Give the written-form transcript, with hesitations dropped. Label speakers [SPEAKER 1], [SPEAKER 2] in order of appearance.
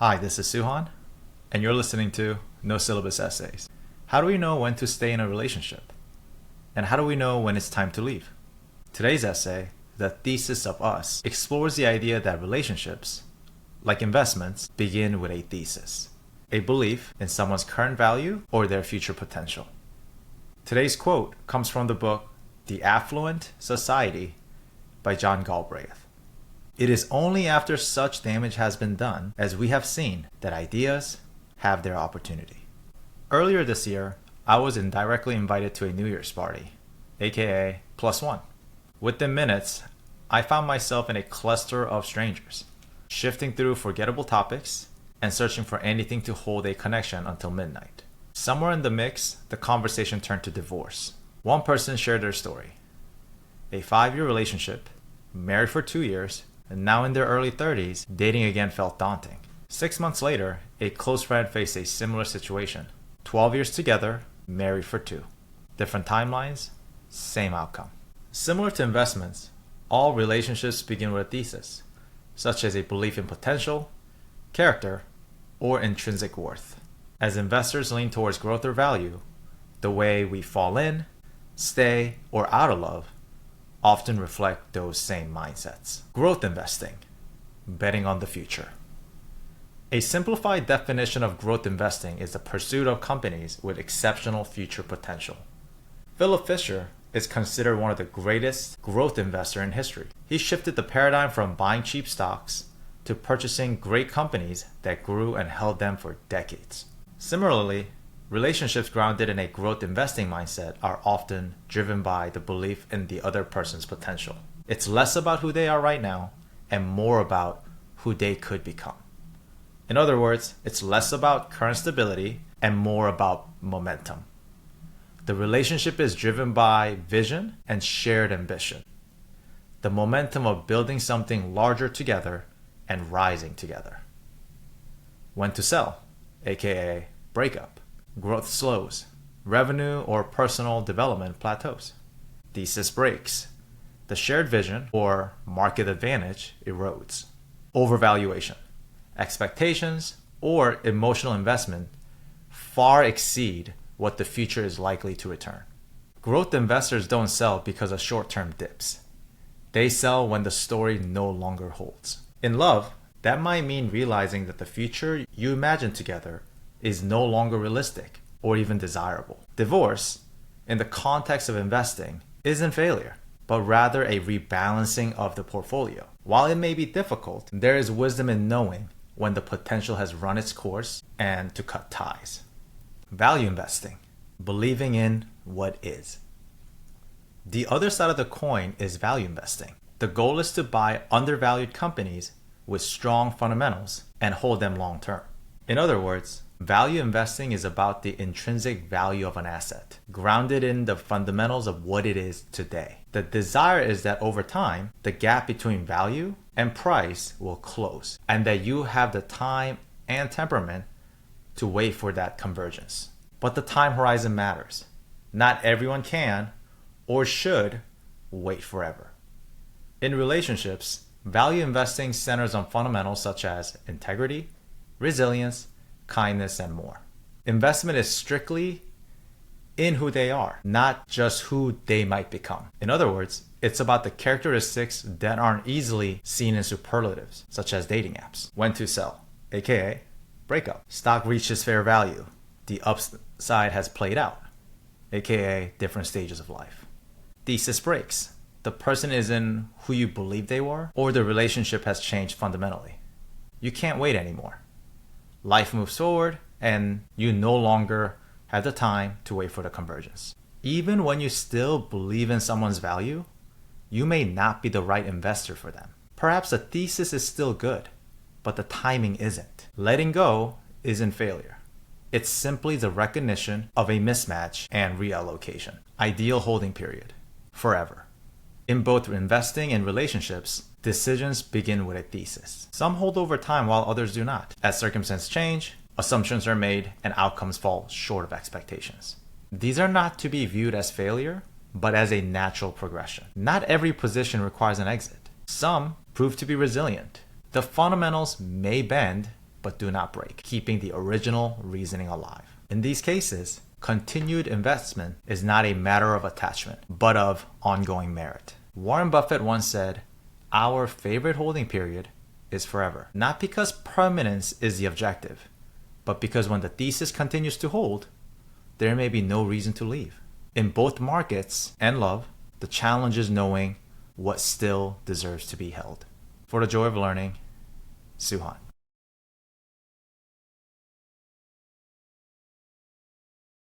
[SPEAKER 1] Hi, this is Suhan, and you're listening to No Syllabus Essays. How do we know when to stay in a relationship? And how do we know when it's time to leave? Today's essay, The Thesis of Us, explores the idea that relationships, like investments, begin with a thesis, a belief in someone's current value or their future potential. Today's quote comes from the book The Affluent Society by John Galbraith. It is only after such damage has been done as we have seen that ideas have their opportunity. Earlier this year, I was indirectly invited to a New Year's party, aka +1. Within minutes, I found myself in a cluster of strangers, shifting through forgettable topics and searching for anything to hold a connection until midnight. Somewhere in the mix, the conversation turned to divorce. One person shared their story. A 5-year relationship, married for 2 years, and now in their early 30s, dating again felt daunting. 6 months later, a close friend faced a similar situation. 12 years together, married for 2. Different timelines, same outcome. Similar to investments, all relationships begin with a thesis, such as a belief in potential, character, or intrinsic worth. As investors lean towards growth or value, the way we fall in, stay, or out of love often reflect those same mindsets. Growth investing, betting on the future. A simplified definition of growth investing is the pursuit of companies with exceptional future potential. Philip Fisher is considered one of the greatest growth investors in history. He shifted the paradigm from buying cheap stocks to purchasing great companies that grew and held them for decades. Similarly, relationships grounded in a growth investing mindset are often driven by the belief in the other person's potential. It's less about who they are right now and more about who they could become. In other words, it's less about current stability and more about momentum. The relationship is driven by vision and shared ambition. The momentum of building something larger together and rising together. When to sell, aka breakup. Growth slows. Revenue or personal development plateaus. Thesis breaks. The shared vision or market advantage erodes. Overvaluation. Expectations or emotional investment far exceed what the future is likely to return. Growth investors don't sell because of short-term dips. They sell when the story no longer holds. In love, that might mean realizing that the future you imagine together is no longer realistic or even desirable. Divorce, in the context of investing, isn't failure, but rather a rebalancing of the portfolio. While it may be difficult, there is wisdom in knowing when the potential has run its course and to cut ties. Value investing, believing in what is. The other side of the coin is value investing. The goal is to buy undervalued companies with strong fundamentals and hold them long term. In other words, value investing is about the intrinsic value of an asset, grounded in the fundamentals of what it is today. The desire is that over time, the gap between value and price will close, and that you have the time and temperament to wait for that convergence. But the time horizon matters. Not everyone can or should wait forever. In relationships, value investing centers on fundamentals such as integrity, resilience, kindness, and more. Investment is strictly in who they are, not just who they might become. In other words, it's about the characteristics that aren't easily seen in superlatives, such as dating apps. When to sell, aka breakup. Stock reaches fair value. The upside has played out, aka different stages of life. Thesis breaks. The person isn't who you believe they were, or the relationship has changed fundamentally. You can't wait anymore. Life moves forward, and you no longer have the time to wait for the convergence. Even when you still believe in someone's value, you may not be the right investor for them. Perhaps the thesis is still good, but the timing isn't. Letting go isn't failure. It's simply the recognition of a mismatch and reallocation. Ideal holding period. Forever. In both investing and relationships, decisions begin with a thesis. Some hold over time while others do not. As circumstances change, assumptions are made and outcomes fall short of expectations. These are not to be viewed as failure, but as a natural progression. Not every position requires an exit. Some prove to be resilient. The fundamentals may bend but do not break, keeping the original reasoning alive. In these cases, continued investment is not a matter of attachment, but of ongoing merit. Warren Buffett once said, "Our favorite holding period is forever." Not because permanence is the objective, but because when the thesis continues to hold, there may be no reason to leave. In both markets and love, the challenge is knowing what still deserves to be held. For the joy of learning, Suhan.